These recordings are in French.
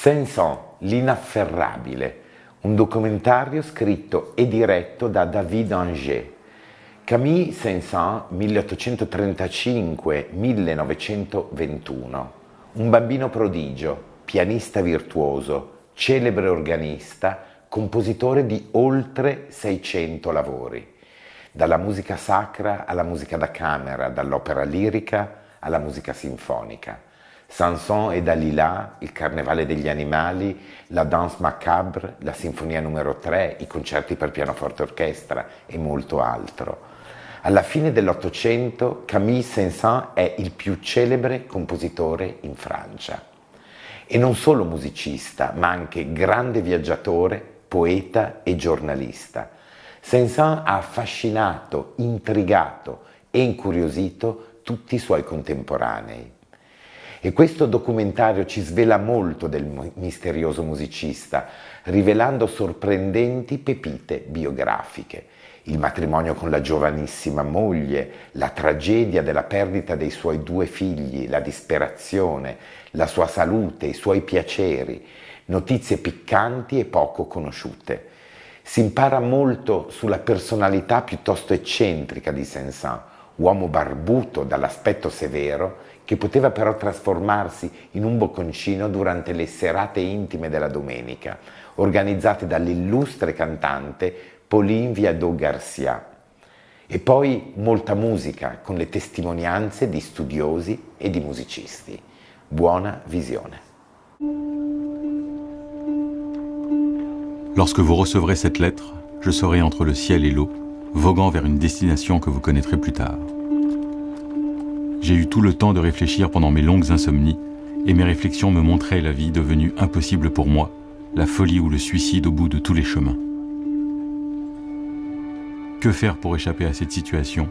Saint-Saëns, l'inafferrabile, un documentario scritto e diretto da David Anger. Camille Saint-Saëns, 1835-1921, un bambino prodigio, pianista virtuoso, celebre organista, compositore di oltre 600 lavori, dalla musica sacra alla musica da camera, dall'opera lirica alla musica sinfonica. Samson et Dalila, il Carnevale degli animali, la Danse macabre, la Sinfonia numero 3, i concerti per pianoforte e orchestra e molto altro. Alla fine dell'Ottocento Camille Saint-Saëns è il più celebre compositore in Francia. E non solo musicista, ma anche grande viaggiatore, poeta e giornalista. Saint-Saëns ha affascinato, intrigato e incuriosito tutti i suoi contemporanei. E questo documentario ci svela molto del misterioso musicista, rivelando sorprendenti pepite biografiche. Il matrimonio con la giovanissima moglie, la tragedia della perdita dei suoi 2 figli, la disperazione, la sua salute, i suoi piaceri, notizie piccanti e poco conosciute. Si impara molto sulla personalità piuttosto eccentrica di Saint-Saëns, uomo barbuto dall'aspetto severo, che poteva però trasformarsi in un bocconcino durante le serate intime della domenica, organizzate dall'illustre cantante Pauline Viardot-Garcia. E poi molta musica, con le testimonianze di studiosi e di musicisti. Buona visione. Lorsque vous recevrez cette lettre, je serai entre le ciel et l'eau, voguant vers une destination que vous connaîtrez plus tard. J'ai eu tout le temps de réfléchir pendant mes longues insomnies, et mes réflexions me montraient la vie devenue impossible pour moi, la folie ou le suicide au bout de tous les chemins. Que faire pour échapper à cette situation?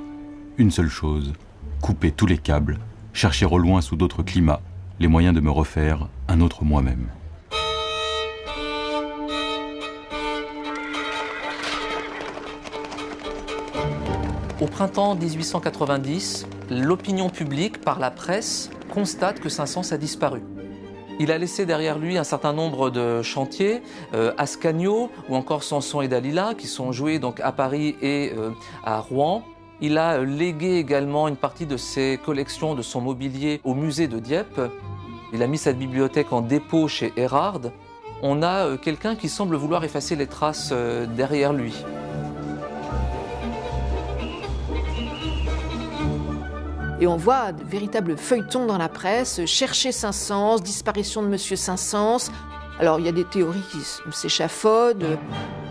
Une seule chose, couper tous les câbles, chercher au loin sous d'autres climats les moyens de me refaire un autre moi-même. Au printemps 1890, l'opinion publique, par la presse, constate que Saint-Saëns a disparu. Il a laissé derrière lui un certain nombre de chantiers, Ascanio ou encore Samson et Dalila, qui sont joués donc à Paris et à Rouen. Il a légué également une partie de ses collections, de son mobilier, au musée de Dieppe. Il a mis cette bibliothèque en dépôt chez Erard. On a quelqu'un qui semble vouloir effacer les traces derrière lui. Et on voit de véritables feuilletons dans la presse, chercher Saint-Saëns, disparition de Monsieur Saint-Saëns. Alors il y a des théories qui s'échafaudent.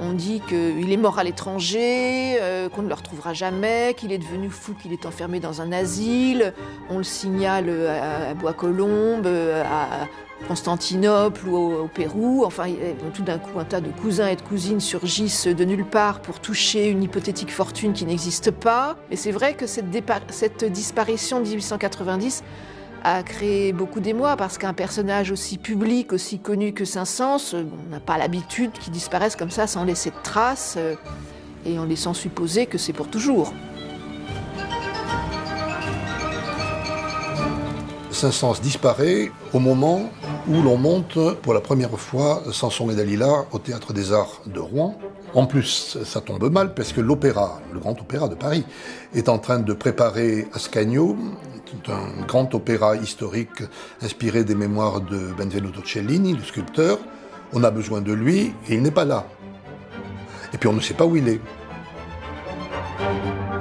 On dit qu'il est mort à l'étranger, qu'on ne le retrouvera jamais, qu'il est devenu fou, qu'il est enfermé dans un asile. On le signale à Bois-Colombes, à Constantinople ou au Pérou. Enfin, tout d'un coup, un tas de cousins et de cousines surgissent de nulle part pour toucher une hypothétique fortune qui n'existe pas. Mais c'est vrai que cette disparition de 1890 a créé beaucoup d'émoi parce qu'un personnage aussi public, aussi connu que Saint-Saëns, on n'a pas l'habitude qu'il disparaisse comme ça sans laisser de traces et en laissant supposer que c'est pour toujours. Saint-Saëns disparaît au moment où l'on monte pour la première fois Samson et Dalila au Théâtre des Arts de Rouen. En plus, ça tombe mal parce que l'opéra, le Grand Opéra de Paris, est en train de préparer Ascanio, un grand opéra historique inspiré des mémoires de Benvenuto Cellini, le sculpteur. On a besoin de lui et il n'est pas là. Et puis on ne sait pas où il est.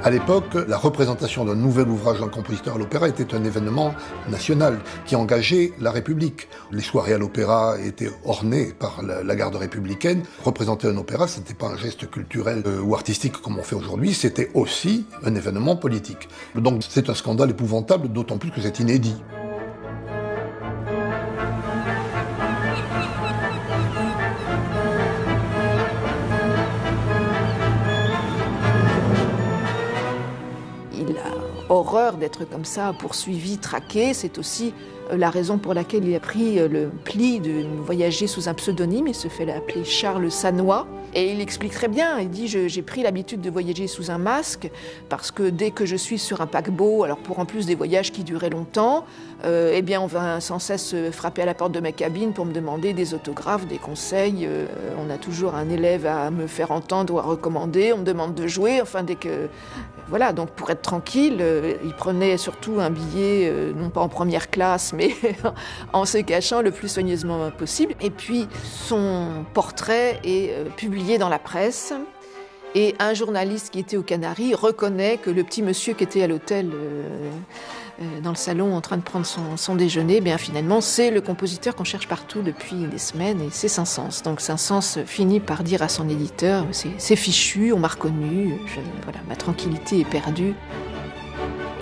À l'époque, la représentation d'un nouvel ouvrage d'un compositeur à l'opéra était un événement national qui engageait la République. Les soirées à l'opéra étaient ornées par la garde républicaine. Représenter un opéra, ce n'était pas un geste culturel ou artistique comme on fait aujourd'hui, c'était aussi un événement politique. Donc c'est un scandale épouvantable, d'autant plus que c'est inédit. Horreur d'être comme ça, poursuivi, traqué. C'est aussi la raison pour laquelle il a pris le pli de voyager sous un pseudonyme. Il se fait appeler Charles Sanois. Et il explique très bien, il dit j'ai pris l'habitude de voyager sous un masque parce que dès que je suis sur un paquebot, alors pour en plus des voyages qui duraient longtemps, eh bien on va sans cesse frapper à la porte de ma cabine pour me demander des autographes, des conseils. On a toujours un élève à me faire entendre ou à recommander, on me demande de jouer, enfin dès que... Voilà, donc pour être tranquille, il prenait surtout un billet, non pas en première classe, mais en se cachant le plus soigneusement possible. Et puis son portrait est publié dans la presse. Et un journaliste qui était aux Canaries reconnaît que le petit monsieur qui était à l'hôtel dans le salon en train de prendre son déjeuner, bien finalement c'est le compositeur qu'on cherche partout depuis des semaines et c'est Saint-Saëns. Donc Saint-Saëns finit par dire à son éditeur c'est fichu, on m'a reconnu, voilà, ma tranquillité est perdue.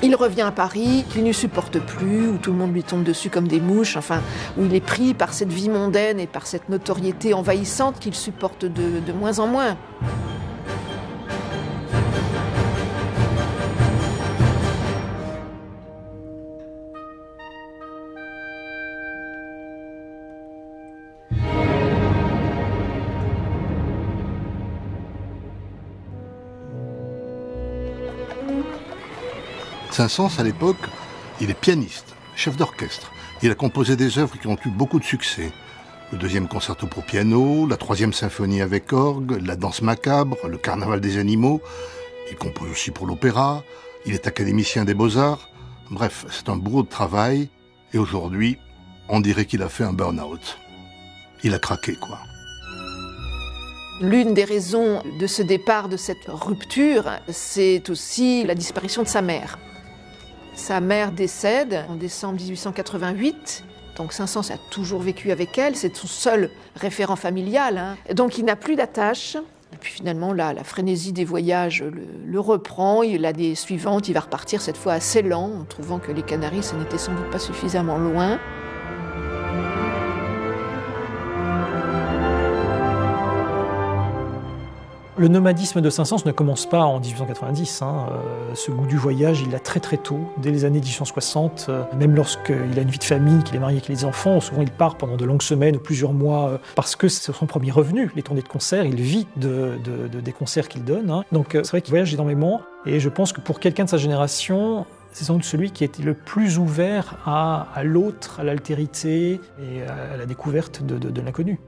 Il revient à Paris, qu'il ne supporte plus, où tout le monde lui tombe dessus comme des mouches, enfin, où il est pris par cette vie mondaine et par cette notoriété envahissante qu'il supporte de moins en moins. Saint-Saëns, à l'époque, il est pianiste, chef d'orchestre. Il a composé des œuvres qui ont eu beaucoup de succès. Le 2e concerto pour piano, la 3e symphonie avec orgue, la danse macabre, le carnaval des animaux. Il compose aussi pour l'opéra. Il est académicien des beaux-arts. Bref, c'est un bourreau de travail. Et aujourd'hui, on dirait qu'il a fait un burn-out. Il a craqué, quoi. L'une des raisons de ce départ, de cette rupture, c'est aussi la disparition de sa mère. Sa mère décède en décembre 1888, donc Saint-Saëns a toujours vécu avec elle, c'est son seul référent familial, donc il n'a plus d'attache. Et puis finalement, là, la frénésie des voyages le reprend, l'année suivante, il va repartir cette fois à Ceylan, en trouvant que les Canaries, ça n'était sans doute pas suffisamment loin. Le nomadisme de Saint-Saëns ne commence pas en 1890. Ce goût du voyage, il l'a très très tôt, dès les années 1860. Même lorsqu'il a une vie de famille, qu'il est marié avec les enfants, souvent il part pendant de longues semaines ou plusieurs mois parce que c'est son premier revenu, les tournées de concerts. Il vit des concerts qu'il donne. Donc c'est vrai qu'il voyage énormément. Et je pense que pour quelqu'un de sa génération, c'est sans doute celui qui était le plus ouvert à l'autre, à l'altérité et à la découverte de l'inconnu.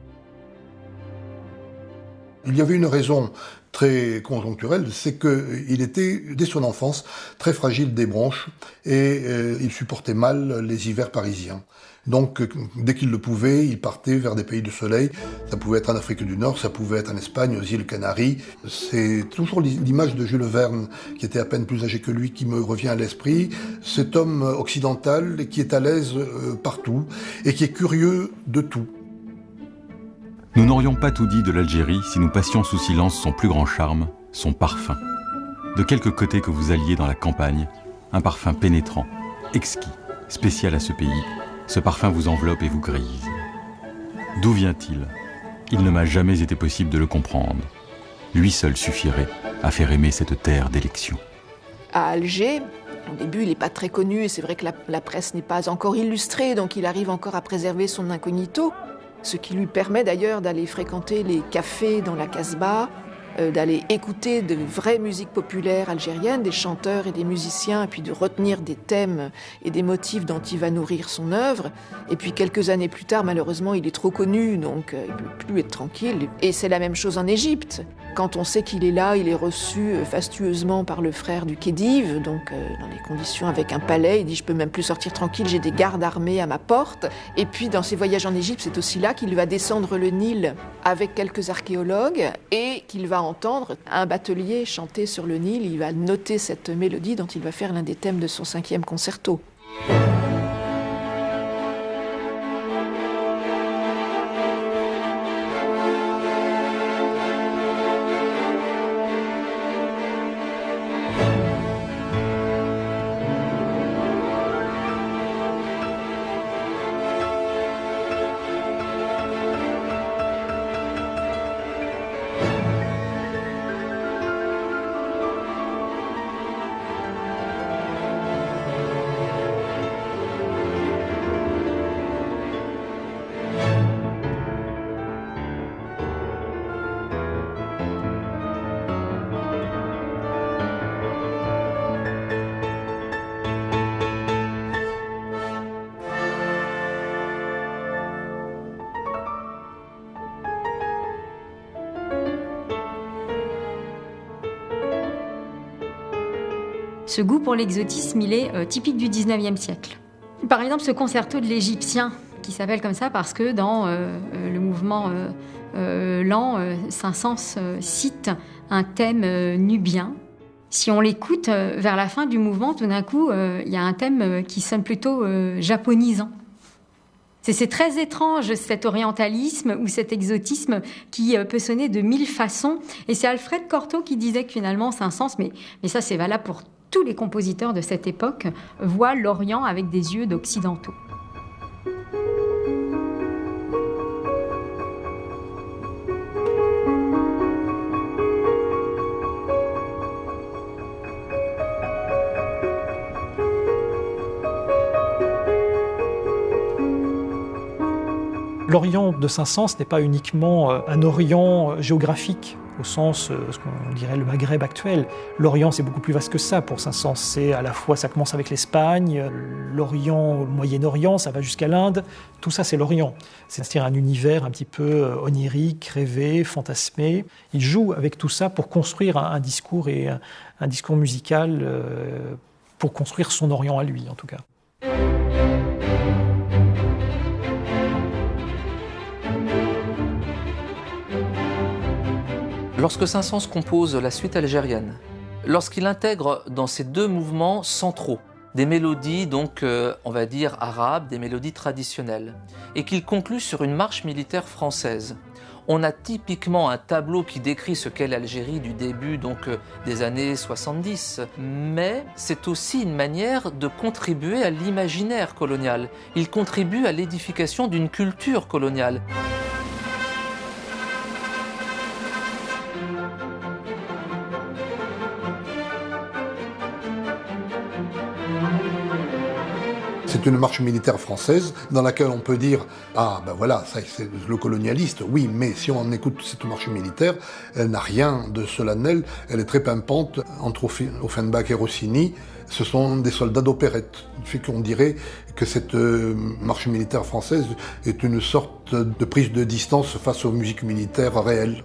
Il y avait une raison très conjoncturelle, c'est qu'il était, dès son enfance, très fragile des bronches et il supportait mal les hivers parisiens. Donc, dès qu'il le pouvait, il partait vers des pays de soleil. Ça pouvait être en Afrique du Nord, ça pouvait être en Espagne, aux îles Canaries. C'est toujours l'image de Jules Verne, qui était à peine plus âgé que lui, qui me revient à l'esprit. Cet homme occidental qui est à l'aise partout et qui est curieux de tout. Nous n'aurions pas tout dit de l'Algérie si nous passions sous silence son plus grand charme, son parfum. De quelque côté que vous alliez dans la campagne, un parfum pénétrant, exquis, spécial à ce pays, ce parfum vous enveloppe et vous grise. D'où vient-il ? Il ne m'a jamais été possible de le comprendre. Lui seul suffirait à faire aimer cette terre d'élection. À Alger, au début, il n'est pas très connu et c'est vrai que la presse n'est pas encore illustrée, donc il arrive encore à préserver son incognito. Ce qui lui permet d'ailleurs d'aller fréquenter les cafés dans la Casbah, d'aller écouter de vraies musiques populaires algériennes, des chanteurs et des musiciens, et puis de retenir des thèmes et des motifs dont il va nourrir son œuvre. Et puis quelques années plus tard, malheureusement, il est trop connu, donc il ne peut plus être tranquille. Et c'est la même chose en Égypte. Quand on sait qu'il est là, il est reçu fastueusement par le frère du Khedive, donc dans des conditions avec un palais. Il dit « je peux même plus sortir tranquille, j'ai des gardes armés à ma porte ». Et puis dans ses voyages en Égypte, c'est aussi là qu'il va descendre le Nil avec quelques archéologues et qu'il va entendre un batelier chanter sur le Nil. Il va noter cette mélodie dont il va faire l'un des thèmes de son 5e concerto. Ce goût pour l'exotisme, il est typique du 19e siècle. Par exemple, ce concerto de l'Égyptien, qui s'appelle comme ça parce que dans le mouvement lent, Saint-Saëns cite un thème nubien. Si on l'écoute, vers la fin du mouvement, tout d'un coup, il y a un thème qui sonne plutôt japonisant. C'est très étrange, cet orientalisme ou cet exotisme qui peut sonner de 1000 façons. Et c'est Alfred Cortot qui disait que finalement, Saint-Saëns, mais ça c'est valable pour tous les compositeurs de cette époque, voient l'Orient avec des yeux d'occidentaux. L'Orient de Saint-Saëns n'est pas uniquement un Orient géographique, au sens, ce qu'on dirait le Maghreb actuel. L'Orient, c'est beaucoup plus vaste que ça pour Saint-Saëns. C'est à la fois, ça commence avec l'Espagne, l'Orient, le Moyen-Orient, ça va jusqu'à l'Inde. Tout ça, c'est l'Orient. C'est-à-dire un univers un petit peu onirique, rêvé, fantasmé. Il joue avec tout ça pour construire un discours et un discours musical, pour construire son Orient à lui, en tout cas. Lorsque Saint-Saëns compose la suite algérienne, lorsqu'il intègre dans ces deux mouvements centraux des mélodies, donc on va dire arabes, des mélodies traditionnelles, et qu'il conclut sur une marche militaire française, on a typiquement un tableau qui décrit ce qu'est l'Algérie du début des années 70, mais c'est aussi une manière de contribuer à l'imaginaire colonial. Il contribue à l'édification d'une culture coloniale. C'est une marche militaire française dans laquelle on peut dire « Ah, ben voilà, ça c'est le colonialiste ». Oui, mais si on écoute cette marche militaire, elle n'a rien de solennel, elle est très pimpante. Entre Offenbach et Rossini, ce sont des soldats d'opérette. Ce qu'on dirait que cette marche militaire française est une sorte de prise de distance face aux musiques militaires réelles.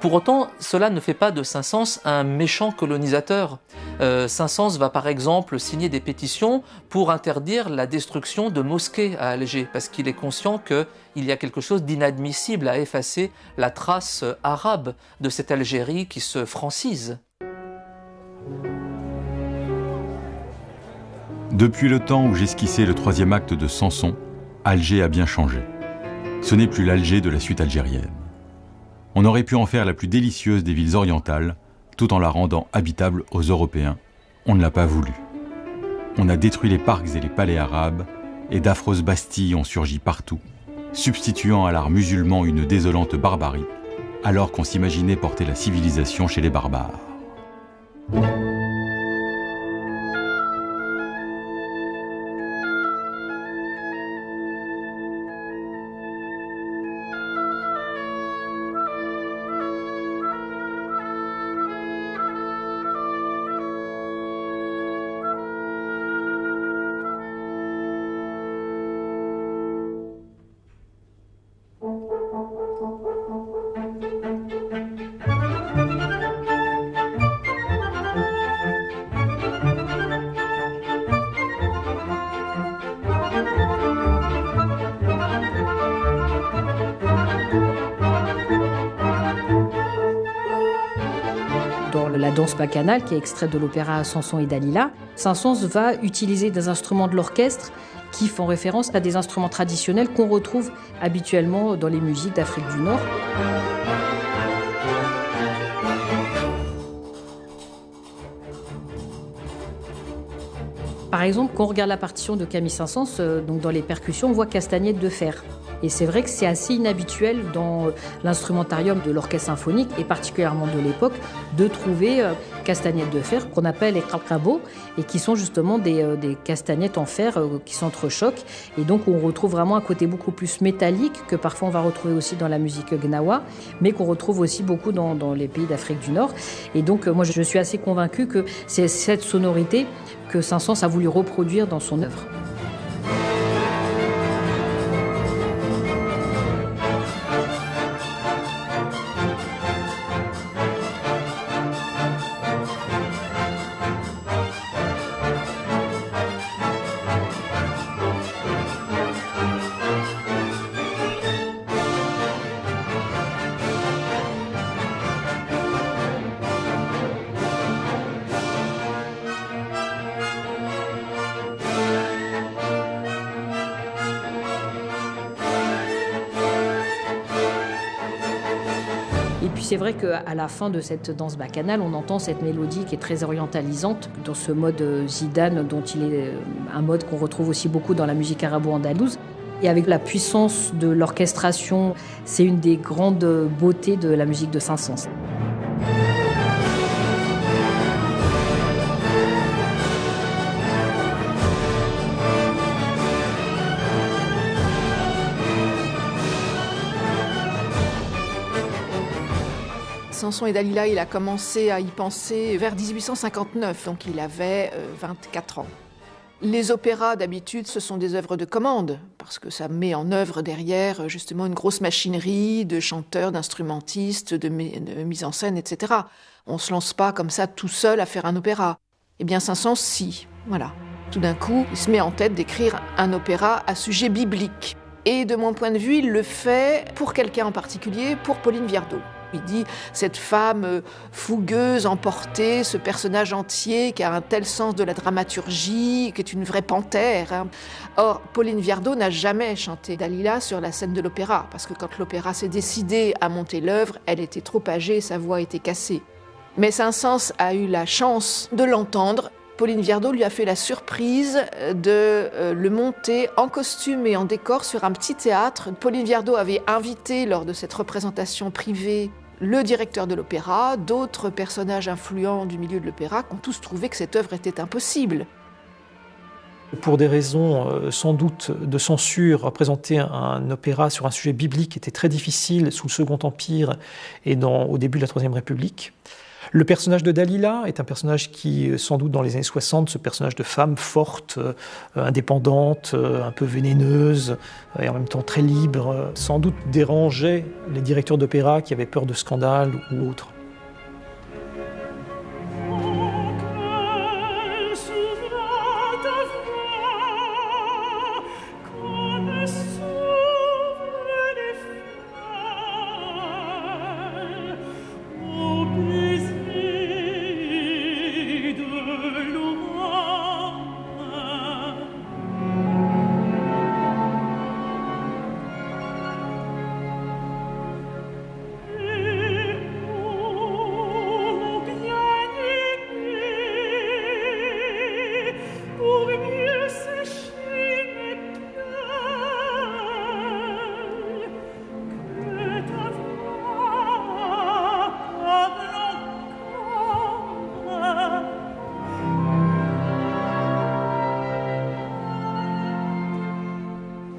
Pour autant, cela ne fait pas de Saint-Saëns un méchant colonisateur. Saint-Saëns va par exemple signer des pétitions pour interdire la destruction de mosquées à Alger, parce qu'il est conscient qu'il y a quelque chose d'inadmissible à effacer la trace arabe de cette Algérie qui se francise. Depuis le temps où j'esquissais le troisième acte de Samson, Alger a bien changé. Ce n'est plus l'Alger de la suite algérienne. On aurait pu en faire la plus délicieuse des villes orientales, tout en la rendant habitable aux Européens. On ne l'a pas voulu. On a détruit les parcs et les palais arabes, et d'affreuses bastilles ont surgi partout, substituant à l'art musulman une désolante barbarie, alors qu'on s'imaginait porter la civilisation chez les barbares. La danse bacchanale, qui est extraite de l'opéra Samson et Dalila, Saint-Saëns va utiliser des instruments de l'orchestre qui font référence à des instruments traditionnels qu'on retrouve habituellement dans les musiques d'Afrique du Nord. Par exemple, quand on regarde la partition de Camille Saint-Saëns, donc dans les percussions, on voit castagnette de fer. Et c'est vrai que c'est assez inhabituel dans l'instrumentarium de l'orchestre symphonique, et particulièrement de l'époque, de trouver castagnettes de fer qu'on appelle les krabos, et qui sont justement des castagnettes en fer qui s'entrechoquent. Et donc on retrouve vraiment un côté beaucoup plus métallique, que parfois on va retrouver aussi dans la musique gnawa, mais qu'on retrouve aussi beaucoup dans les pays d'Afrique du Nord. Et donc moi je suis assez convaincue que c'est cette sonorité que Saint-Saëns a voulu reproduire dans son œuvre. Et puis c'est vrai qu'à la fin de cette danse bacchanale, on entend cette mélodie qui est très orientalisante, dans ce mode zidane, dont il est un mode qu'on retrouve aussi beaucoup dans la musique arabo-andalouse. Et avec la puissance de l'orchestration, c'est une des grandes beautés de la musique de Saint-Saëns. Samson et Dalila, il a commencé à y penser vers 1859, donc il avait 24 ans. Les opéras, d'habitude, ce sont des œuvres de commande, parce que ça met en œuvre derrière, justement, une grosse machinerie de chanteurs, d'instrumentistes, de mise en scène, etc. On ne se lance pas comme ça tout seul à faire un opéra. Eh bien, Saint-Saëns, si, voilà. Tout d'un coup, il se met en tête d'écrire un opéra à sujet biblique. Et de mon point de vue, il le fait pour quelqu'un en particulier, pour Pauline Viardot. Il dit, cette femme fougueuse, emportée, ce personnage entier qui a un tel sens de la dramaturgie, qui est une vraie panthère. Hein. Or, Pauline Viardot n'a jamais chanté Dalila sur la scène de l'opéra, parce que quand l'opéra s'est décidé à monter l'œuvre, elle était trop âgée, sa voix était cassée. Mais Saint-Saëns a eu la chance de l'entendre. Pauline Viardot lui a fait la surprise de le monter en costume et en décor sur un petit théâtre. Pauline Viardot avait invité lors de cette représentation privée le directeur de l'opéra, d'autres personnages influents du milieu de l'opéra qui ont tous trouvé que cette œuvre était impossible. Pour des raisons sans doute de censure, représenter un opéra sur un sujet biblique était très difficile sous le Second Empire et au début de la Troisième République. Le personnage de Dalila est un personnage qui, sans doute dans les années 60, ce personnage de femme forte, indépendante, un peu vénéneuse et en même temps très libre, sans doute dérangeait les directeurs d'opéra qui avaient peur de scandales ou autres.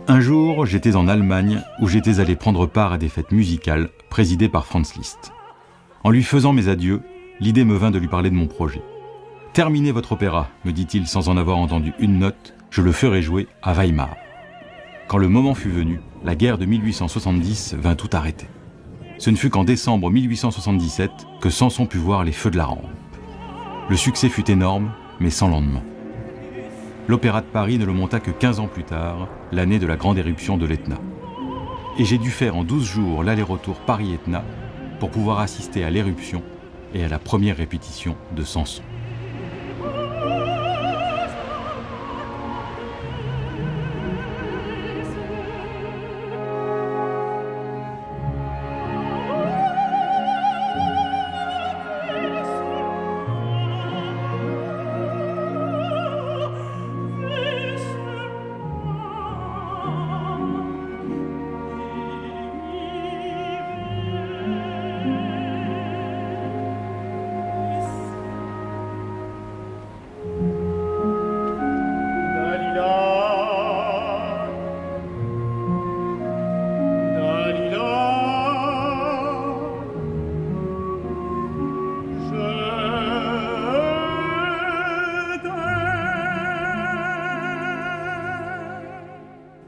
Un jour, j'étais en Allemagne où j'étais allé prendre part à des fêtes musicales présidées par Franz Liszt. En lui faisant mes adieux, l'idée me vint de lui parler de mon projet. « Terminez votre opéra », me dit-il sans en avoir entendu une note, « je le ferai jouer à Weimar ». Quand le moment fut venu, la guerre de 1870 vint tout arrêter. Ce ne fut qu'en décembre 1877 que Samson put voir les feux de la rampe. Le succès fut énorme, mais sans lendemain. L'Opéra de Paris ne le monta que 15 ans plus tard, l'année de la grande éruption de l'Etna. Et j'ai dû faire en 12 jours l'aller-retour Paris-Etna pour pouvoir assister à l'éruption et à la première répétition de Samson.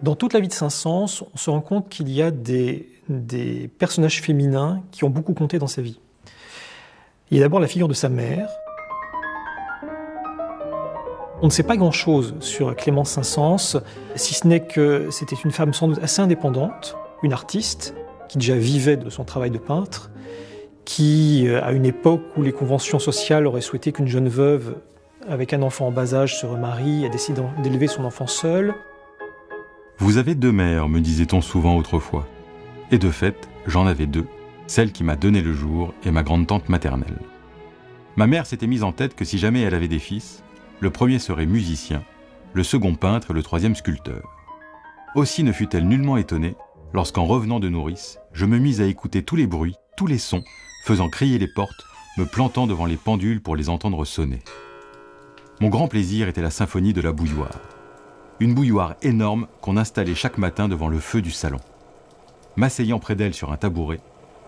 Dans toute la vie de Saint-Saëns, on se rend compte qu'il y a des personnages féminins qui ont beaucoup compté dans sa vie. Il y a d'abord la figure de sa mère. On ne sait pas grand-chose sur Clémence Saint-Saëns, si ce n'est que c'était une femme sans doute assez indépendante, une artiste, qui déjà vivait de son travail de peintre, qui, à une époque où les conventions sociales auraient souhaité qu'une jeune veuve avec un enfant en bas âge se remarie, a décidé d'élever son enfant seule. Vous avez deux mères, me disait-on souvent autrefois. Et de fait, j'en avais deux, celle qui m'a donné le jour et ma grande-tante maternelle. Ma mère s'était mise en tête que si jamais elle avait des fils, le premier serait musicien, le second peintre et le troisième sculpteur. Aussi ne fut-elle nullement étonnée lorsqu'en revenant de nourrice, je me mis à écouter tous les bruits, tous les sons, faisant crier les portes, me plantant devant les pendules pour les entendre sonner. Mon grand plaisir était la symphonie de la bouilloire. Une bouilloire énorme qu'on installait chaque matin devant le feu du salon. M'asseyant près d'elle sur un tabouret,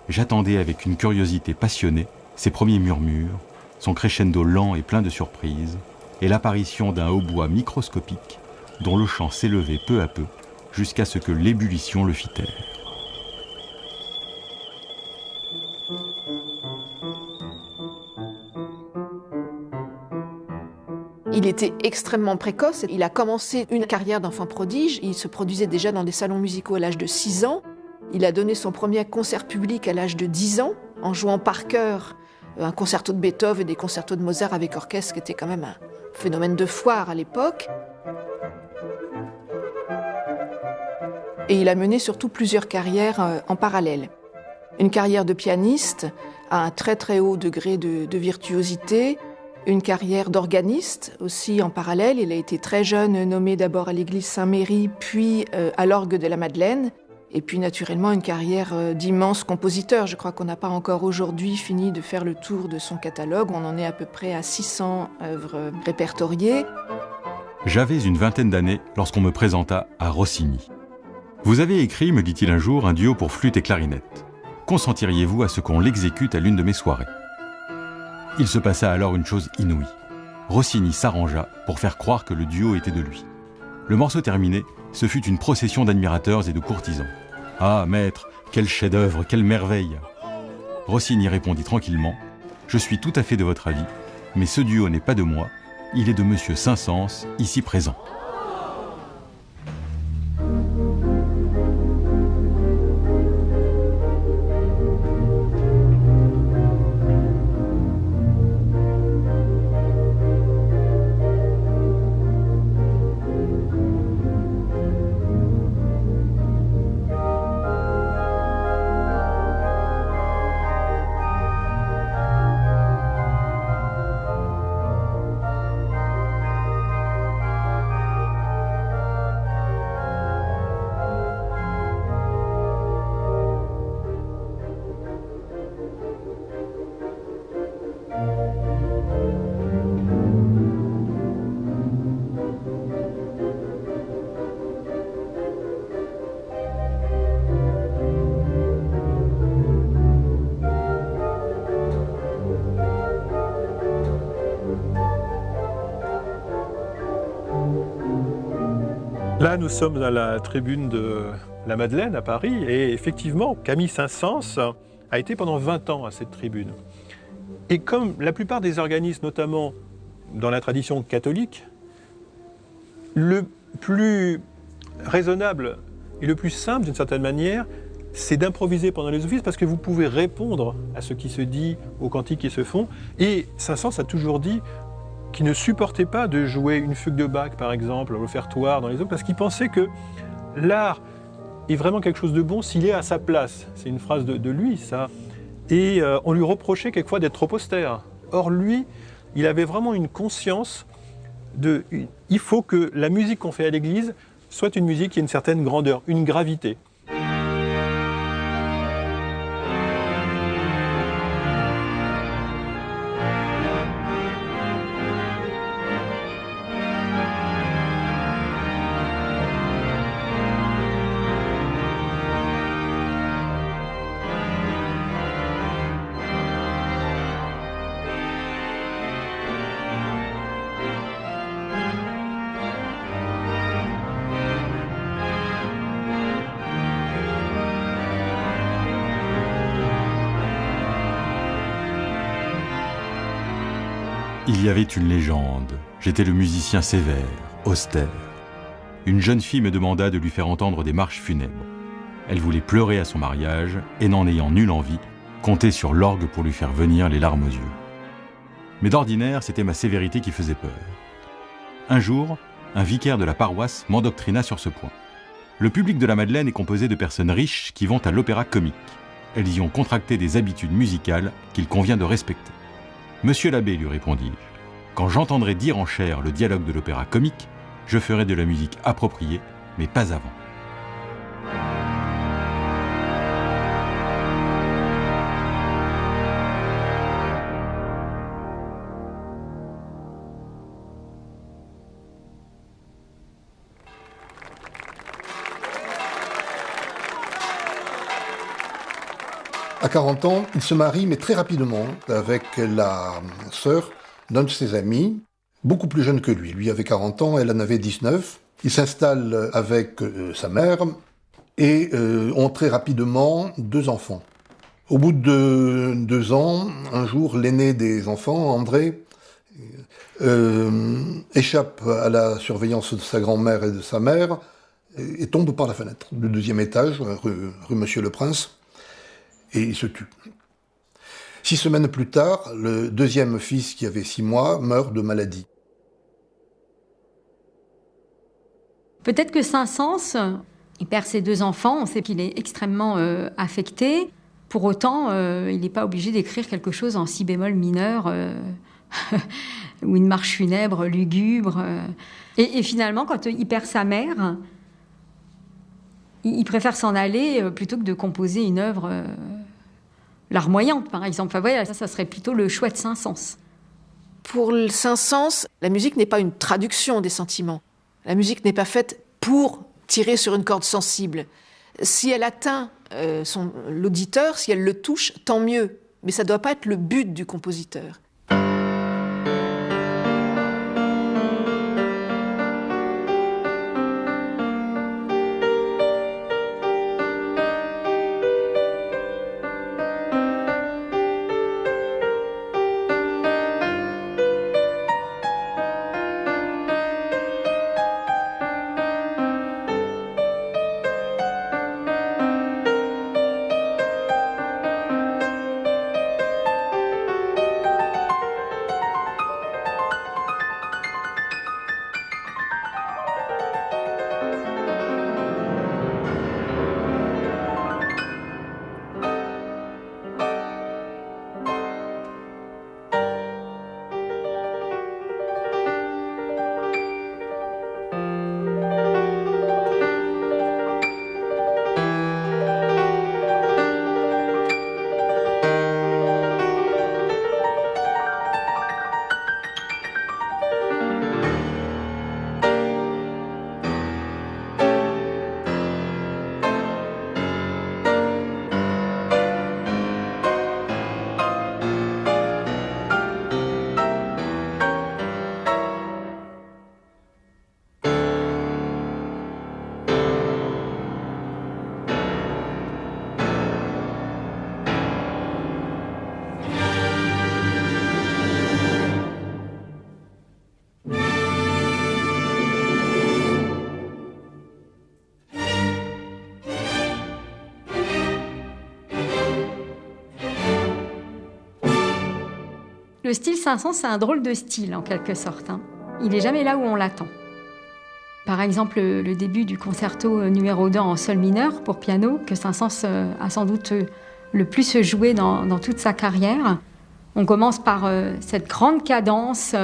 j'attendais avec une curiosité passionnée ses premiers murmures, son crescendo lent et plein de surprises, et l'apparition d'un hautbois microscopique dont le chant s'élevait peu à peu jusqu'à ce que l'ébullition le fit taire. Il était extrêmement précoce. Il a commencé une carrière d'enfant prodige. Il se produisait déjà dans des salons musicaux à l'âge de 6 ans. Il a donné son premier concert public à l'âge de 10 ans, en jouant par cœur un concerto de Beethoven et des concertos de Mozart avec orchestre, qui était quand même un phénomène de foire à l'époque. Et il a mené surtout plusieurs carrières en parallèle. Une carrière de pianiste à un très très haut degré de virtuosité, une carrière d'organiste aussi en parallèle. Il a été très jeune nommé d'abord à l'église Saint-Méry, puis à l'orgue de la Madeleine. Et puis naturellement une carrière d'immense compositeur. Je crois qu'on n'a pas encore aujourd'hui fini de faire le tour de son catalogue. On en est à peu près à 600 œuvres répertoriées. J'avais une vingtaine d'années lorsqu'on me présenta à Rossini. « Vous avez écrit, me dit-il un jour, un duo pour flûte et clarinette. Consentiriez-vous à ce qu'on l'exécute à l'une de mes soirées ?» Il se passa alors une chose inouïe. Rossini s'arrangea pour faire croire que le duo était de lui. Le morceau terminé, ce fut une procession d'admirateurs et de courtisans. « Ah, maître, quel chef-d'œuvre, quelle merveille !» Rossini répondit tranquillement « Je suis tout à fait de votre avis, mais ce duo n'est pas de moi, il est de monsieur Saint-Saëns, ici présent. » Là, nous sommes à la tribune de la Madeleine à Paris et effectivement, Camille Saint-Saëns a été pendant 20 ans à cette tribune. Et comme la plupart des organistes, notamment dans la tradition catholique, le plus raisonnable et le plus simple d'une certaine manière, c'est d'improviser pendant les offices parce que vous pouvez répondre à ce qui se dit, aux cantiques qui se font. Et Saint-Saëns a toujours dit qu'il ne supportait pas de jouer une fugue de Bach, par exemple, l'offertoire dans les autres, parce qu'il pensait que l'art est vraiment quelque chose de bon s'il est à sa place. C'est une phrase de lui, ça. Et on lui reprochait quelquefois d'être trop austère. Or, lui, il avait vraiment une conscience de... Il faut que la musique qu'on fait à l'église soit une musique qui ait une certaine grandeur, une gravité. Il y avait une légende. J'étais le musicien sévère, austère. Une jeune fille me demanda de lui faire entendre des marches funèbres. Elle voulait pleurer à son mariage et, n'en ayant nulle envie, comptait sur l'orgue pour lui faire venir les larmes aux yeux. Mais d'ordinaire, c'était ma sévérité qui faisait peur. Un jour, un vicaire de la paroisse m'endoctrina sur ce point. Le public de la Madeleine est composé de personnes riches qui vont à l'opéra comique. elles y ont contracté des habitudes musicales qu'il convient de respecter. Monsieur l'abbé, lui répondis-je, quand j'entendrai dire en chair le dialogue de l'opéra comique, je ferai de la musique appropriée, mais pas avant. À 40 ans, il se marie, mais très rapidement, avec la sœur d'un de ses amis, beaucoup plus jeune que lui. Lui avait 40 ans, elle en avait 19. Il s'installe avec sa mère et ont très rapidement 2 enfants. Au bout de 2 ans, un jour, l'aîné des enfants, André, échappe à la surveillance de sa grand-mère et de sa mère et tombe par la fenêtre du 2e étage, rue Monsieur le Prince. Et il se tue. 6 semaines plus tard, le 2e fils, qui avait 6 mois, meurt de maladie. Peut-être que Saint-Saëns, il perd ses 2 enfants, on sait qu'il est extrêmement affecté. Pour autant, il n'est pas obligé d'écrire quelque chose en si bémol mineur, ou une marche funèbre lugubre. Et finalement, quand il perd sa mère, il préfère s'en aller plutôt que de composer une œuvre larmoyante, par exemple. Enfin, voilà, ça serait plutôt le choix de Saint-Saëns. Pour Saint-Saëns, la musique n'est pas une traduction des sentiments. La musique n'est pas faite pour tirer sur une corde sensible. Si elle atteint l'auditeur, si elle le touche, tant mieux. Mais ça ne doit pas être le but du compositeur. Le style Saint-Saëns, c'est un drôle de style, en quelque sorte. Il n'est jamais là où on l'attend. Par exemple, le début du concerto numéro 2 en sol mineur pour piano, que Saint-Saëns a sans doute le plus joué dans toute sa carrière. On commence par cette grande cadence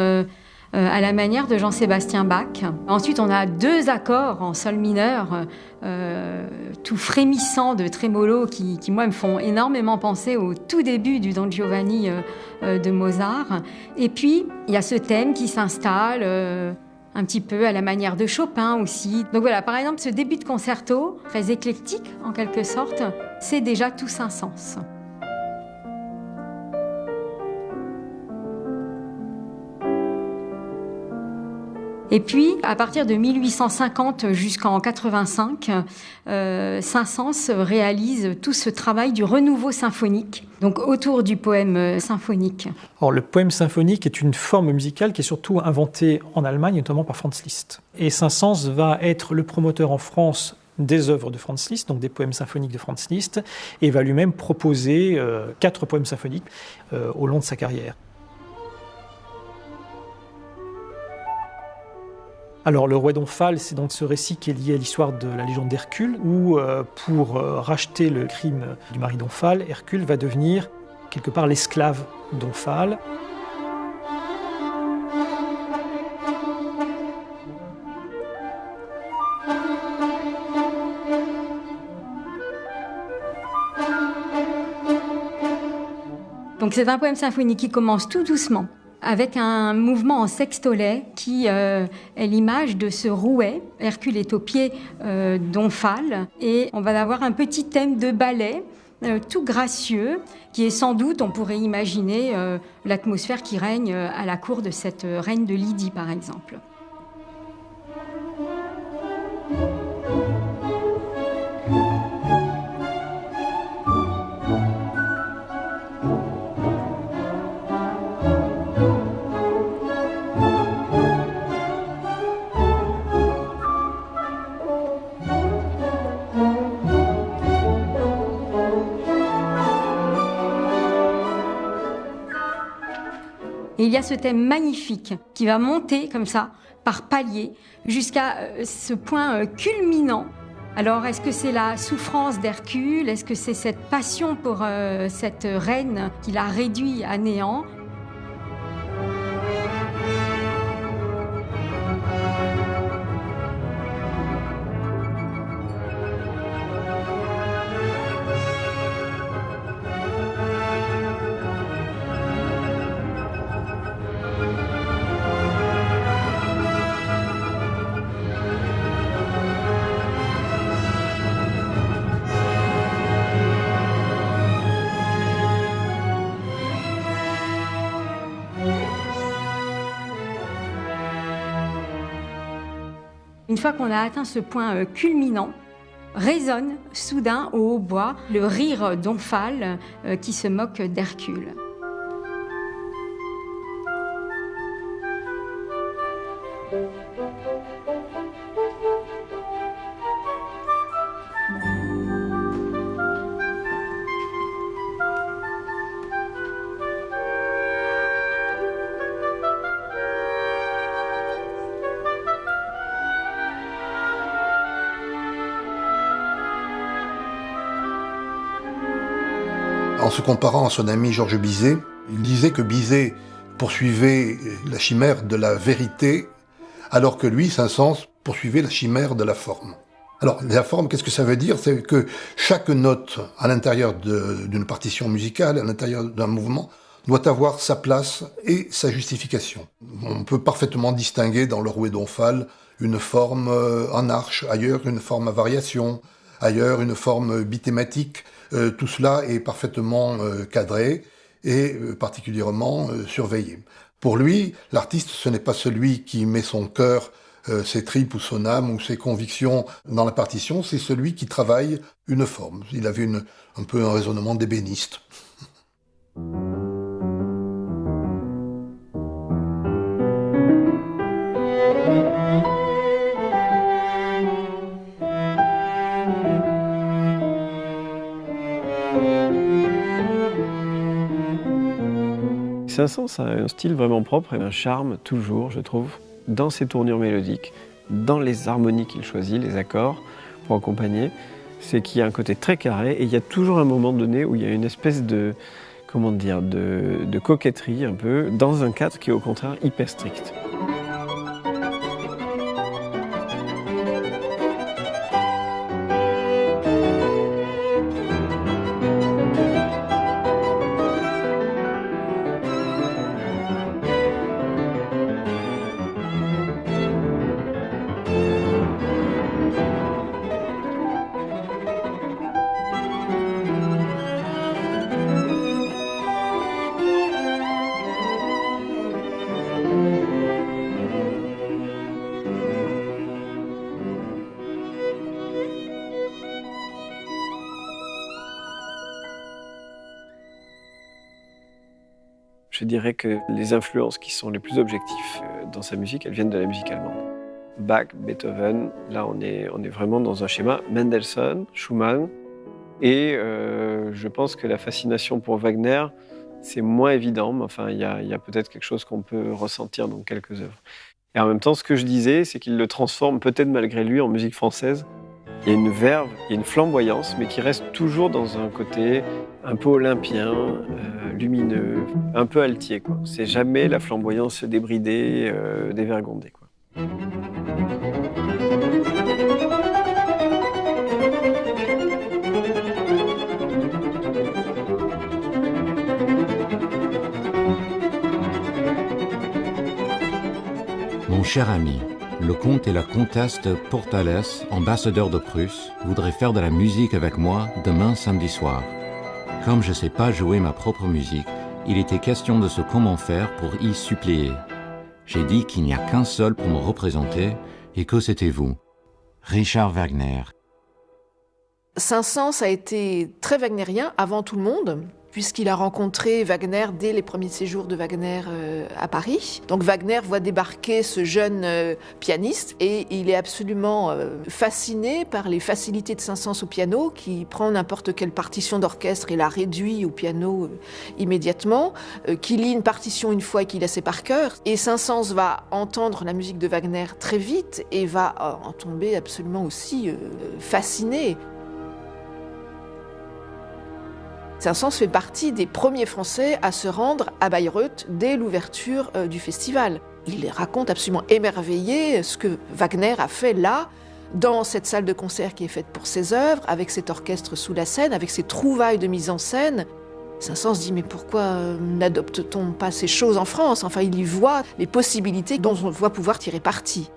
à la manière de Jean-Sébastien Bach. Ensuite, on a 2 accords en sol mineur, tout frémissant de trémolo, qui moi, me font énormément penser au tout début du Don Giovanni de Mozart. Et puis, il y a ce thème qui s'installe un petit peu à la manière de Chopin aussi. Donc voilà, par exemple, ce début de concerto, très éclectique en quelque sorte, c'est déjà tout Saint-Saëns. Et puis, à partir de 1850 jusqu'en 85, Saint-Saëns réalise tout ce travail du renouveau symphonique, donc autour du poème symphonique. Alors, le poème symphonique est une forme musicale qui est surtout inventée en Allemagne, notamment par Franz Liszt. Et Saint-Saëns va être le promoteur en France des œuvres de Franz Liszt, donc des poèmes symphoniques de Franz Liszt, et va lui-même proposer 4 poèmes symphoniques au long de sa carrière. Alors, le roi d'Omphale, c'est donc ce récit qui est lié à l'histoire de la légende d'Hercule, où pour racheter le crime du mari d'Omphale, Hercule va devenir quelque part l'esclave d'Omphale. Donc c'est un poème symphonique qui commence tout doucement, avec un mouvement en sextolet qui est l'image de ce rouet. Hercule est au pied d'Omphale et on va avoir un petit thème de ballet tout gracieux qui est sans doute, on pourrait imaginer, l'atmosphère qui règne à la cour de cette reine de Lydie par exemple. Et il y a ce thème magnifique qui va monter comme ça, par paliers, jusqu'à ce point culminant. Alors, est-ce que c'est la souffrance d'Hercule? Est-ce que c'est cette passion pour cette reine qui l'a réduit à néant? Une fois qu'on a atteint ce point culminant, résonne soudain au hautbois le rire d'Omphale qui se moque d'Hercule. En se comparant à son ami Georges Bizet, il disait que Bizet poursuivait la chimère de la vérité, alors que lui, Saint-Saëns, poursuivait la chimère de la forme. Alors, la forme, qu'est-ce que ça veut dire? C'est que chaque note à l'intérieur d'une partition musicale, à l'intérieur d'un mouvement, doit avoir sa place et sa justification. On peut parfaitement distinguer dans le rouet d'Omphale une forme en arche, ailleurs une forme à variation, ailleurs une forme bithématique. Tout cela est parfaitement cadré et particulièrement surveillé. Pour lui, l'artiste, ce n'est pas celui qui met son cœur, ses tripes ou son âme ou ses convictions dans la partition, c'est celui qui travaille une forme. Il avait un peu un raisonnement d'ébéniste. Saint-Saëns a un style vraiment propre et un charme toujours, je trouve, dans ses tournures mélodiques, dans les harmonies qu'il choisit, les accords pour accompagner. C'est qu'il y a un côté très carré et il y a toujours un moment donné où il y a une espèce de, de coquetterie un peu, dans un cadre qui est au contraire hyper strict. Je dirais que les influences qui sont les plus objectives dans sa musique, elles viennent de la musique allemande. Bach, Beethoven, là on est vraiment dans un schéma. Mendelssohn, Schumann, et je pense que la fascination pour Wagner, c'est moins évident, mais enfin il y a peut-être quelque chose qu'on peut ressentir dans quelques œuvres. Et en même temps, ce que je disais, c'est qu'il le transforme peut-être malgré lui en musique française. Il y a une verve, il y a une flamboyance, mais qui reste toujours dans un côté un peu olympien, lumineux, un peu altier, quoi. C'est jamais la flamboyance débridée, dévergondée, quoi. Mon cher ami, le comte et la comtesse de Portales, ambassadeurs de Prusse, voudraient faire de la musique avec moi demain samedi soir. Comme je ne sais pas jouer ma propre musique, il était question de ce comment faire pour y suppléer. J'ai dit qu'il n'y a qu'un seul pour me représenter et que c'était vous, Richard Wagner. Saint-Saëns a été très wagnérien avant tout le monde, puisqu'il a rencontré Wagner dès les premiers séjours de Wagner à Paris. Donc Wagner voit débarquer ce jeune pianiste et il est absolument fasciné par les facilités de Saint-Saëns au piano, qui prend n'importe quelle partition d'orchestre et la réduit au piano immédiatement, qui lit une partition une fois et qu'il la sait par cœur. Et Saint-Saëns va entendre la musique de Wagner très vite et va en tomber absolument aussi fasciné. Saint-Saëns fait partie des premiers Français à se rendre à Bayreuth dès l'ouverture du festival. Il raconte absolument émerveillé ce que Wagner a fait là, dans cette salle de concert qui est faite pour ses œuvres, avec cet orchestre sous la scène, avec ses trouvailles de mise en scène. Saint-Saëns se dit, mais pourquoi n'adopte-t-on pas ces choses en France ? Enfin, il y voit les possibilités dont on va pouvoir tirer parti.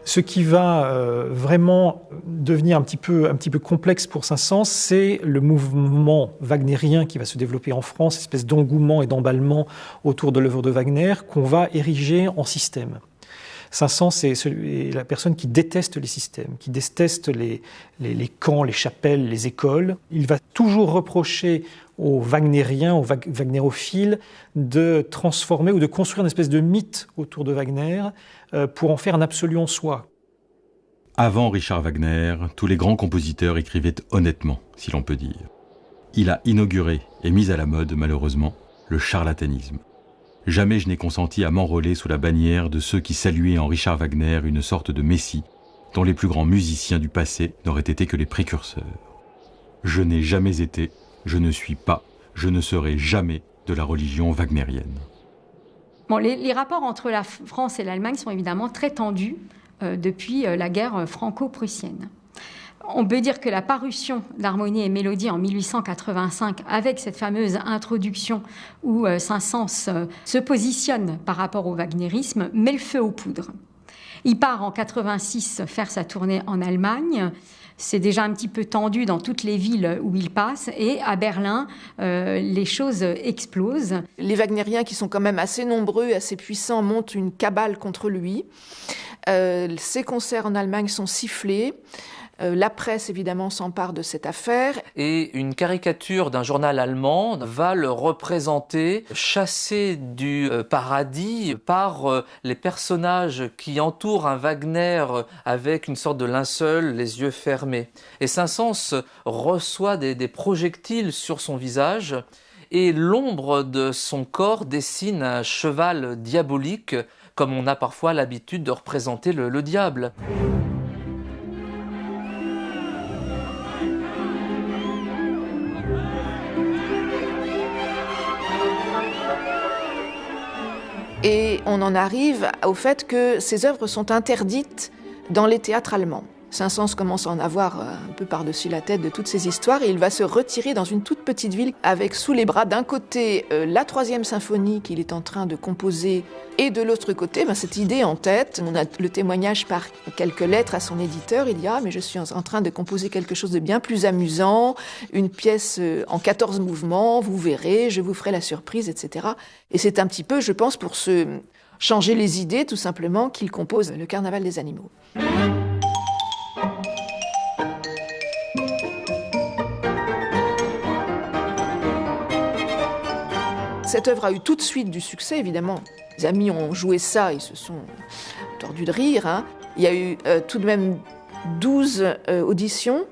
Ce qui va vraiment devenir un petit peu complexe pour Saint-Saëns, c'est le mouvement wagnérien qui va se développer en France, espèce d'engouement et d'emballement autour de l'œuvre de Wagner qu'on va ériger en système. Saint-Saëns est la personne qui déteste les systèmes, qui déteste les camps, les chapelles, les écoles. Il va toujours reprocher aux wagnériens, aux wagnérophiles, de transformer ou de construire une espèce de mythe autour de Wagner pour en faire un absolu en soi. Avant Richard Wagner, tous les grands compositeurs écrivaient honnêtement, si l'on peut dire. Il a inauguré et mis à la mode, malheureusement, le charlatanisme. Jamais je n'ai consenti à m'enrôler sous la bannière de ceux qui saluaient en Richard Wagner une sorte de messie dont les plus grands musiciens du passé n'auraient été que les précurseurs. Je n'ai jamais été, je ne suis pas, je ne serai jamais de la religion wagnérienne. Bon, les rapports entre la France et l'Allemagne sont évidemment très tendus depuis la guerre franco-prussienne. On peut dire que la parution d'Harmonie et Mélodie en 1885, avec cette fameuse introduction où Saint-Saëns se positionne par rapport au wagnérisme, met le feu aux poudres. Il part en 86 faire sa tournée en Allemagne. C'est déjà un petit peu tendu dans toutes les villes où il passe. Et à Berlin, les choses explosent. Les wagnériens, qui sont quand même assez nombreux, assez puissants, montent une cabale contre lui. Ses concerts en Allemagne sont sifflés. La presse, évidemment, s'empare de cette affaire. Et une caricature d'un journal allemand va le représenter chassé du paradis par les personnages qui entourent un Wagner avec une sorte de linceul, les yeux fermés. Et Saint-Saëns reçoit des projectiles sur son visage et l'ombre de son corps dessine un cheval diabolique, comme on a parfois l'habitude de représenter le diable. Et on en arrive au fait que ces œuvres sont interdites dans les théâtres allemands. Saint-Saëns commence à en avoir un peu par-dessus la tête de toutes ces histoires et il va se retirer dans une toute petite ville avec sous les bras d'un côté la 3e symphonie qu'il est en train de composer et de l'autre côté cette idée en tête. On a le témoignage par quelques lettres à son éditeur. Il dit « Ah, mais je suis en train de composer quelque chose de bien plus amusant, une pièce en 14 mouvements, vous verrez, je vous ferai la surprise, etc. » Et c'est un petit peu, je pense, pour se changer les idées, tout simplement, qu'il compose le Carnaval des animaux. Cette œuvre a eu tout de suite du succès, évidemment. Les amis ont joué ça, ils se sont tordus de rire. Il y a eu tout de même 12 auditions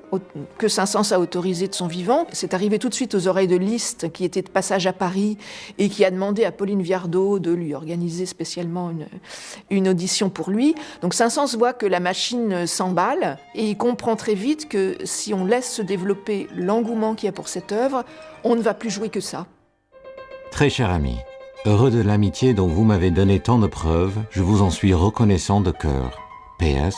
que Saint-Saëns a autorisées de son vivant. C'est arrivé tout de suite aux oreilles de Liszt, qui était de passage à Paris et qui a demandé à Pauline Viardot de lui organiser spécialement une audition pour lui. Donc Saint-Saëns voit que la machine s'emballe et il comprend très vite que si on laisse se développer l'engouement qu'il y a pour cette œuvre, on ne va plus jouer que ça. Très cher ami, heureux de l'amitié dont vous m'avez donné tant de preuves, je vous en suis reconnaissant de cœur. PS,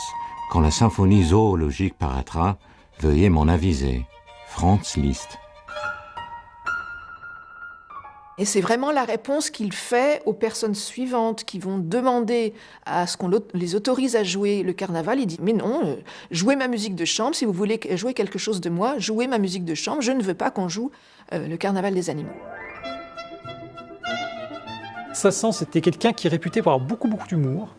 quand la symphonie zoologique paraîtra, veuillez m'en aviser. Franz Liszt. Et c'est vraiment la réponse qu'il fait aux personnes suivantes qui vont demander à ce qu'on les autorise à jouer le carnaval. Il dit « Mais non, jouez ma musique de chambre. Si vous voulez jouer quelque chose de moi, jouez ma musique de chambre. Je ne veux pas qu'on joue le carnaval des animaux. » Saint-Saëns était quelqu'un qui est réputé pour avoir beaucoup d'humour.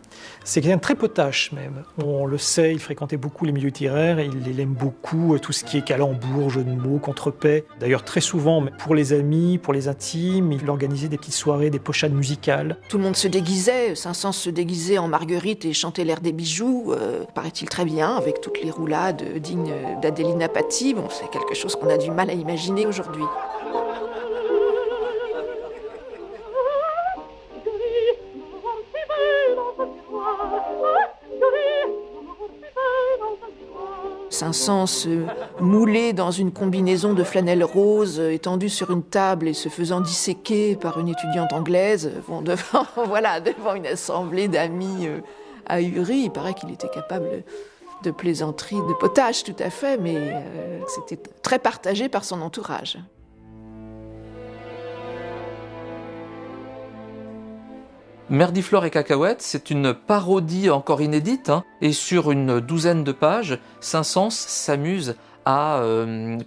C'est quelqu'un de très potache même. On le sait, il fréquentait beaucoup les milieux littéraires et il aime beaucoup tout ce qui est calembour, jeu de mots, contrepète. D'ailleurs, très souvent, pour les amis, pour les intimes, il organisait des petites soirées, des pochades musicales. Tout le monde se déguisait. Saint-Saëns se déguisait en Marguerite et chantait l'air des bijoux, paraît-il très bien, avec toutes les roulades dignes d'Adelina Patti. Bon, c'est quelque chose qu'on a du mal à imaginer aujourd'hui. Saint-Saëns moulé dans une combinaison de flanelle rose, étendu sur une table et se faisant disséquer par une étudiante anglaise, devant une assemblée d'amis ahuris. Il paraît qu'il était capable de plaisanteries, de potage tout à fait, mais c'était très partagé par son entourage. Merdiflore et Cacahuètes, c'est une parodie encore inédite, et sur une douzaine de pages, Saint-Saëns s'amuse à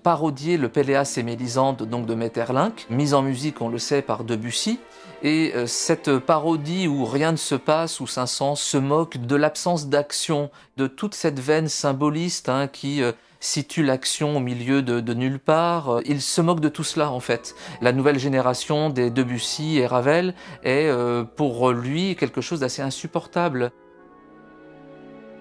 parodier le Péléas et Mélisande donc de Maeterlinck, mise en musique, on le sait, par Debussy. Et cette parodie où rien ne se passe, où Saint-Saëns se moque de l'absence d'action, de toute cette veine symboliste qui situe l'action au milieu de nulle part. Il se moque de tout cela en fait. La nouvelle génération des Debussy et Ravel est pour lui quelque chose d'assez insupportable.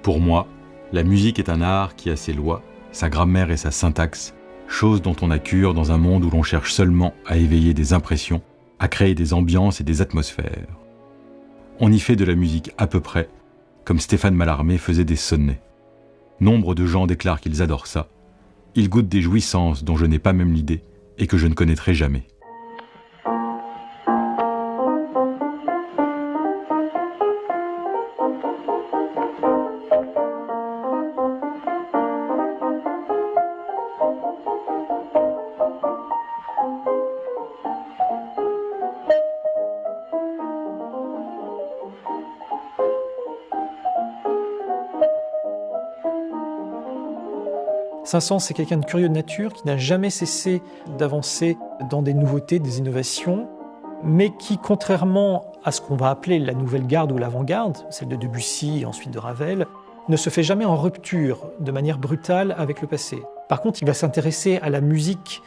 Pour moi, la musique est un art qui a ses lois, sa grammaire et sa syntaxe, choses dont on a cure dans un monde où l'on cherche seulement à éveiller des impressions, à créer des ambiances et des atmosphères. On y fait de la musique à peu près, comme Stéphane Mallarmé faisait des sonnets. Nombre de gens déclarent qu'ils adorent ça. Ils goûtent des jouissances dont je n'ai pas même l'idée et que je ne connaîtrai jamais. Saint-Saëns, c'est quelqu'un de curieux de nature qui n'a jamais cessé d'avancer dans des nouveautés, des innovations, mais qui, contrairement à ce qu'on va appeler la nouvelle garde ou l'avant-garde, celle de Debussy et ensuite de Ravel, ne se fait jamais en rupture de manière brutale avec le passé. Par contre, il va s'intéresser à la musique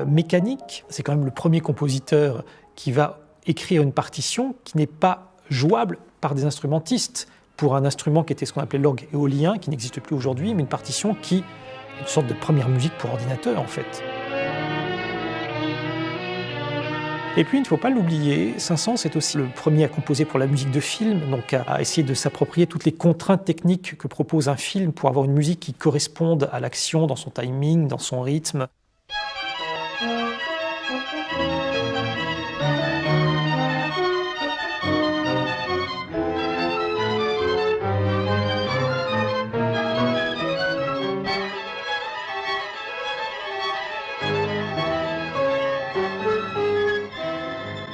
mécanique. C'est quand même le premier compositeur qui va écrire une partition qui n'est pas jouable par des instrumentistes pour un instrument qui était ce qu'on appelait l'orgue éolien, qui n'existe plus aujourd'hui, mais une partition qui une sorte de première musique pour ordinateur, en fait. Et puis, il ne faut pas l'oublier, Saint-Saëns est aussi le premier à composer pour la musique de film, donc à essayer de s'approprier toutes les contraintes techniques que propose un film pour avoir une musique qui corresponde à l'action, dans son timing, dans son rythme.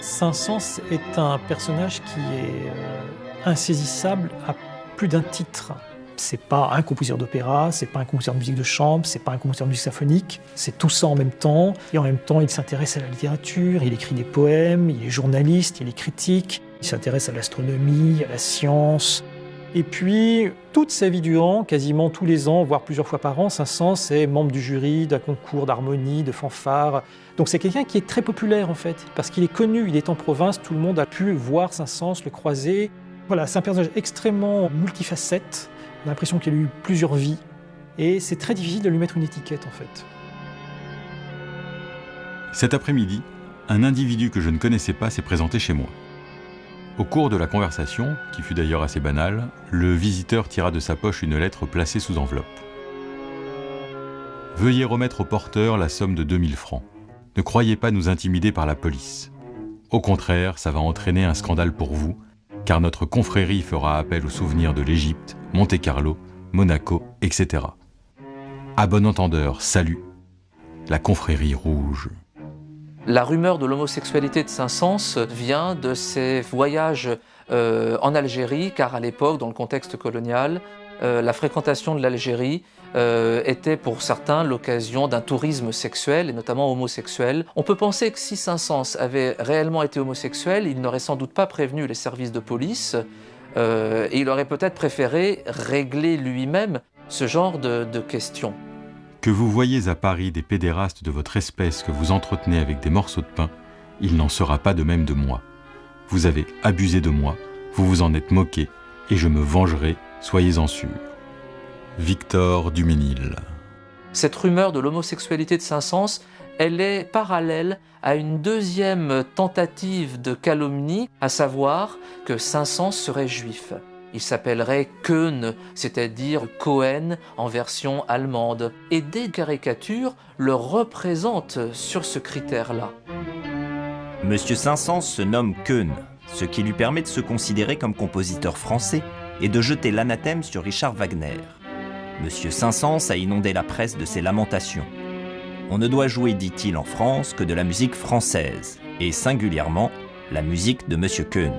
Saint-Saëns est un personnage qui est insaisissable à plus d'un titre. C'est pas un compositeur d'opéra, c'est pas un compositeur de musique de chambre, c'est pas un compositeur de musique symphonique, c'est tout ça en même temps. Et en même temps, il s'intéresse à la littérature, il écrit des poèmes, il est journaliste, il est critique, il s'intéresse à l'astronomie, à la science. Et puis, toute sa vie durant, quasiment tous les ans, voire plusieurs fois par an, Saint-Saëns est membre du jury d'un concours d'harmonie, de fanfare. Donc c'est quelqu'un qui est très populaire en fait, parce qu'il est connu, il est en province, tout le monde a pu voir Saint-Saëns, le croiser. Voilà, c'est un personnage extrêmement multifacette. On a l'impression qu'il a eu plusieurs vies, et c'est très difficile de lui mettre une étiquette en fait. Cet après-midi, un individu que je ne connaissais pas s'est présenté chez moi. Au cours de la conversation, qui fut d'ailleurs assez banale, le visiteur tira de sa poche une lettre placée sous enveloppe. « Veuillez remettre au porteur la somme de 2000 francs. Ne croyez pas nous intimider par la police. Au contraire, ça va entraîner un scandale pour vous, car notre confrérie fera appel aux souvenirs de l'Égypte, Monte-Carlo, Monaco, etc. À bon entendeur, salut. La confrérie rouge. » La rumeur de l'homosexualité de Saint-Saëns vient de ses voyages en Algérie, car à l'époque, dans le contexte colonial, la fréquentation de l'Algérie était pour certains l'occasion d'un tourisme sexuel, et notamment homosexuel. On peut penser que si Saint-Saëns avait réellement été homosexuel, il n'aurait sans doute pas prévenu les services de police, et il aurait peut-être préféré régler lui-même ce genre de questions. Que vous voyez à Paris des pédérastes de votre espèce que vous entretenez avec des morceaux de pain, il n'en sera pas de même de moi. Vous avez abusé de moi, vous vous en êtes moqué, et je me vengerai, soyez-en sûrs. Victor Duménil. Cette rumeur de l'homosexualité de Saint-Saëns, elle est parallèle à une deuxième tentative de calomnie, à savoir que Saint-Saëns serait juif. Il s'appellerait Köhn, c'est-à-dire Cohen en version allemande. Et des caricatures le représentent sur ce critère-là. Monsieur Saint-Saëns se nomme Köhn, ce qui lui permet de se considérer comme compositeur français et de jeter l'anathème sur Richard Wagner. Monsieur Saint-Saëns a inondé la presse de ses lamentations. On ne doit jouer, dit-il, en France que de la musique française, et singulièrement la musique de Monsieur Köhn.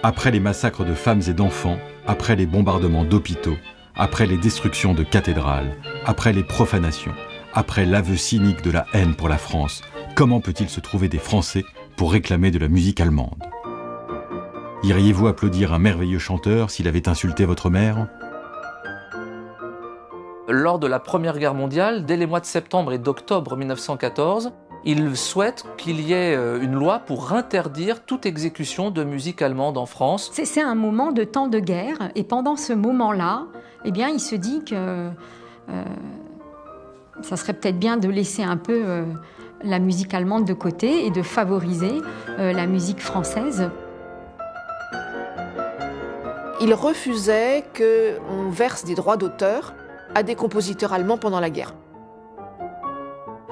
Après les massacres de femmes et d'enfants, après les bombardements d'hôpitaux, après les destructions de cathédrales, après les profanations, après l'aveu cynique de la haine pour la France, comment peut-il se trouver des Français pour réclamer de la musique allemande ? Iriez-vous applaudir un merveilleux chanteur s'il avait insulté votre mère ? Lors de la Première Guerre mondiale, dès les mois de septembre et d'octobre 1914, il souhaite qu'il y ait une loi pour interdire toute exécution de musique allemande en France. C'est un moment de temps de guerre, et pendant ce moment-là, eh bien, il se dit que ça serait peut-être bien de laisser un peu la musique allemande de côté et de favoriser la musique française. Il refusait qu'on verse des droits d'auteur à des compositeurs allemands pendant la guerre.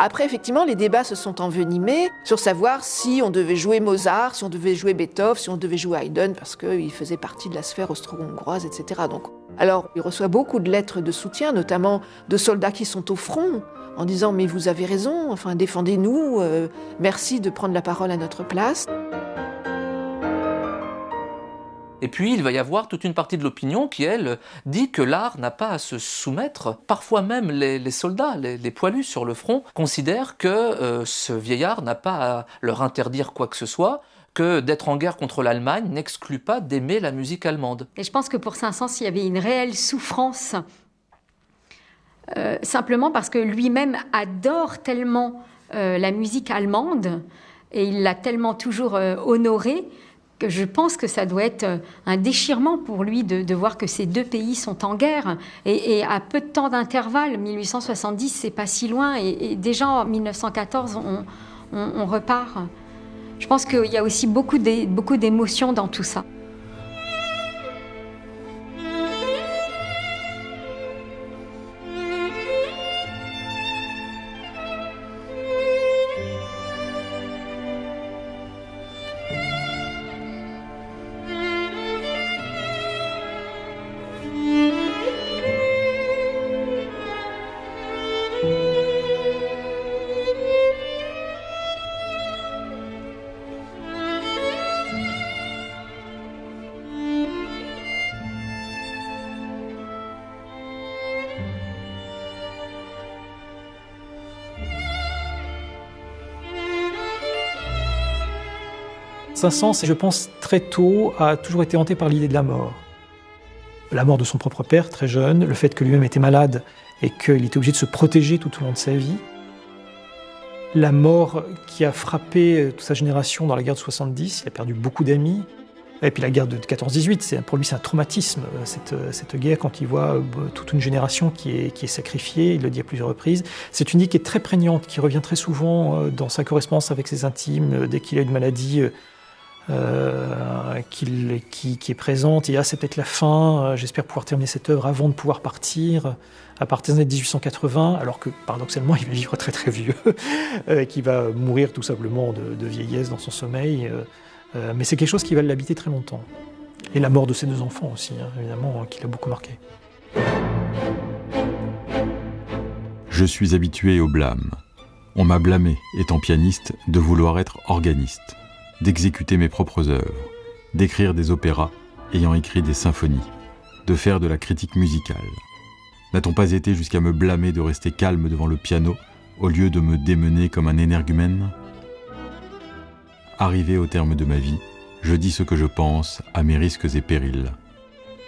Après, effectivement, les débats se sont envenimés sur savoir si on devait jouer Mozart, si on devait jouer Beethoven, si on devait jouer Haydn, parce qu'il faisait partie de la sphère austro-hongroise, etc. Alors, il reçoit beaucoup de lettres de soutien, notamment de soldats qui sont au front, en disant « mais vous avez raison, enfin, défendez-nous, merci de prendre la parole à notre place ». Et puis, il va y avoir toute une partie de l'opinion qui, elle, dit que l'art n'a pas à se soumettre. Parfois même, les soldats, les poilus sur le front, considèrent que ce vieillard n'a pas à leur interdire quoi que ce soit, que d'être en guerre contre l'Allemagne n'exclut pas d'aimer la musique allemande. Et je pense que pour Saint-Saëns, il y avait une réelle souffrance, simplement parce que lui-même adore tellement la musique allemande, et il l'a tellement toujours honorée, que je pense que ça doit être un déchirement pour lui de voir que ces deux pays sont en guerre. Et à peu de temps d'intervalle, 1870, c'est pas si loin, et déjà en 1914, on repart. Je pense qu'il y a aussi beaucoup d'émotions dans tout ça. Saint-Saëns, je pense, très tôt, a toujours été hanté par l'idée de la mort. La mort de son propre père, très jeune, le fait que lui-même était malade et qu'il était obligé de se protéger tout au long de sa vie. La mort qui a frappé toute sa génération dans la guerre de 70, il a perdu beaucoup d'amis. Et puis la guerre de 14-18, pour lui c'est un traumatisme, cette guerre, quand il voit toute une génération qui est sacrifiée, il le dit à plusieurs reprises. C'est une idée qui est très prégnante, qui revient très souvent dans sa correspondance avec ses intimes, dès qu'il a une maladie qui est présente. Et c'est peut-être la fin, j'espère pouvoir terminer cette œuvre avant de pouvoir partir, à partir des années 1880, alors que paradoxalement il va vivre très très vieux, qui va mourir tout simplement de vieillesse dans son sommeil. Mais c'est quelque chose qui va l'habiter très longtemps. Et la mort de ses 2 enfants aussi, évidemment, qui l'a beaucoup marqué. Je suis habitué au blâme. On m'a blâmé, étant pianiste, de vouloir être organiste, d'exécuter mes propres œuvres, d'écrire des opéras ayant écrit des symphonies, de faire de la critique musicale. N'a-t-on pas été jusqu'à me blâmer de rester calme devant le piano au lieu de me démener comme un énergumène ? Arrivé au terme de ma vie, je dis ce que je pense à mes risques et périls.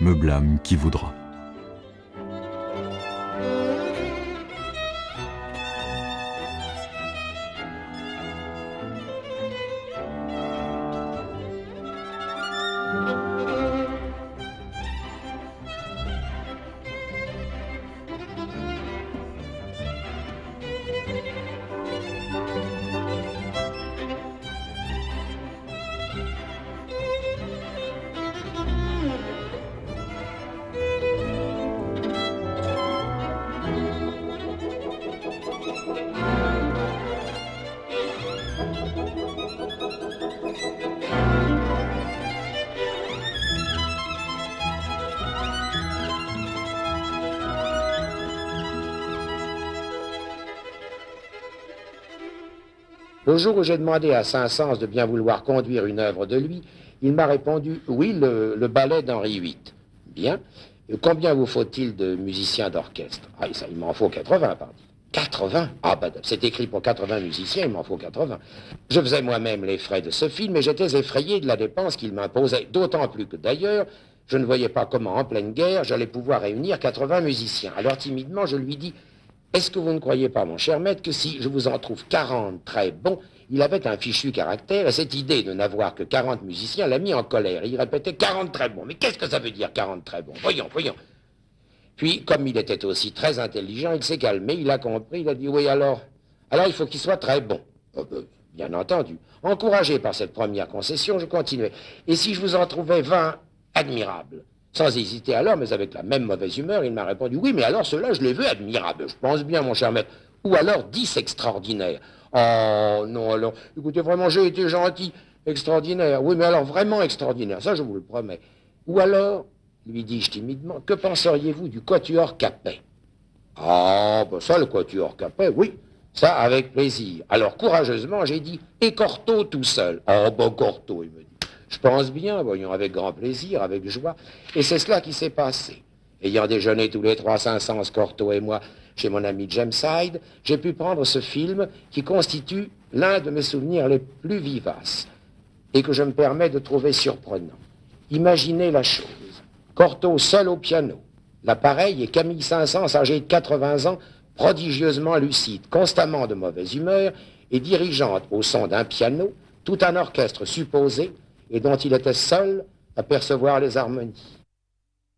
Me blâme qui voudra. Le jour où j'ai demandé à Saint-Saëns de bien vouloir conduire une œuvre de lui, il m'a répondu « Oui, le ballet d'Henri VIII. » Bien. Combien vous faut-il de musiciens d'orchestre? Ah, ça, il m'en faut 80, pardon. 80? Ah, ben, c'est écrit pour 80 musiciens, il m'en faut 80. Je faisais moi-même les frais de ce film et j'étais effrayé de la dépense qu'il m'imposait, d'autant plus que d'ailleurs, je ne voyais pas comment, en pleine guerre, j'allais pouvoir réunir 80 musiciens. Alors timidement, je lui dis « Est-ce que vous ne croyez pas, mon cher maître, que si je vous en trouve 40 très bons, il avait un fichu caractère, et cette idée de n'avoir que 40 musiciens l'a mis en colère. Il répétait 40 très bons. Mais qu'est-ce que ça veut dire 40 très bons? Voyons, voyons. » Puis, comme il était aussi très intelligent, il s'est calmé, il a compris, il a dit « Oui, alors il faut qu'il soit très bon. » Bien entendu. Encouragé par cette première concession, je continuais. « Et si je vous en trouvais 20 admirables ?» Sans hésiter alors, mais avec la même mauvaise humeur, il m'a répondu « Oui, mais alors ceux-là, je les veux admirables. Je pense bien, mon cher maître. Ou alors 10 extraordinaires. » Oh, non, alors, écoutez, vraiment, j'ai été gentil, extraordinaire. Oui, mais alors vraiment extraordinaire, ça je vous le promets. Ou alors, lui dis-je timidement, que penseriez-vous du quatuor Capet? Ah, ben ça, le quatuor Capet, oui, ça avec plaisir. Alors, courageusement, j'ai dit, et Cortot tout seul. Oh, ben Cortot, il me dit. Je pense bien, voyons, avec grand plaisir, avec joie. Et c'est cela qui s'est passé. Ayant déjeuné tous les 3 Saint-Saëns, Cortot et moi, chez mon ami James Hyde, j'ai pu prendre ce film qui constitue l'un de mes souvenirs les plus vivaces et que je me permets de trouver surprenant. Imaginez la chose. Cortot seul au piano, l'appareil et Camille Saint-Saëns, âgée de 80 ans, prodigieusement lucide, constamment de mauvaise humeur et dirigeante au son d'un piano tout un orchestre supposé et dont il était seul à percevoir les harmonies.